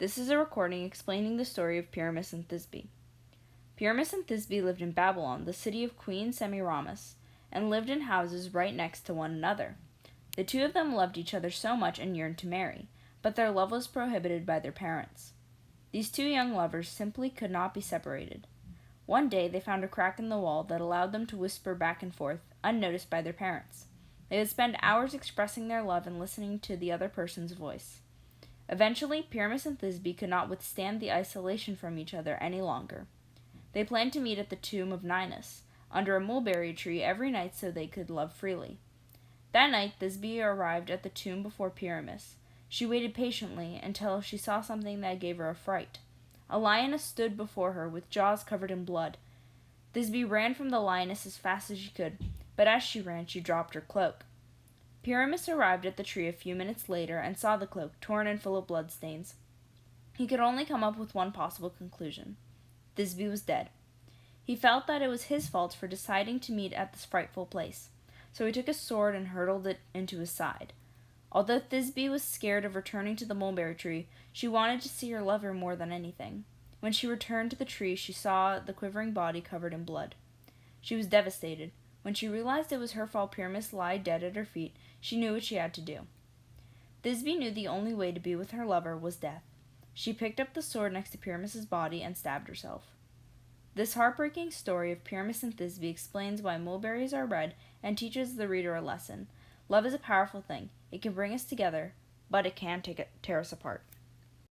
This is a recording explaining the story of Pyramus and Thisbe. Pyramus and Thisbe lived in Babylon, the city of Queen Semiramis, and lived in houses right next to one another. The two of them loved each other so much and yearned to marry, but their love was prohibited by their parents. These two young lovers simply could not be separated. One day they found a crack in the wall that allowed them to whisper back and forth, unnoticed by their parents. They would spend hours expressing their love and listening to the other person's voice. Eventually, Pyramus and Thisbe could not withstand the isolation from each other any longer. They planned to meet at the tomb of Ninus, under a mulberry tree every night so they could love freely. That night, Thisbe arrived at the tomb before Pyramus. She waited patiently until she saw something that gave her a fright. A lioness stood before her with jaws covered in blood. Thisbe ran from the lioness as fast as she could, but as she ran, she dropped her cloak. Pyramus arrived at the tree a few minutes later and saw the cloak, torn and full of bloodstains. He could only come up with one possible conclusion. Thisbe was dead. He felt that it was his fault for deciding to meet at this frightful place, so he took his sword and hurled it into his side. Although Thisbe was scared of returning to the mulberry tree, she wanted to see her lover more than anything. When she returned to the tree, she saw the quivering body covered in blood. She was devastated. When she realized it was her fault Pyramus lay dead at her feet, she knew what she had to do. Thisbe knew the only way to be with her lover was death. She picked up the sword next to Pyramus's body and stabbed herself. This heartbreaking story of Pyramus and Thisbe explains why mulberries are red and teaches the reader a lesson. Love is a powerful thing. It can bring us together, but it can tear us apart.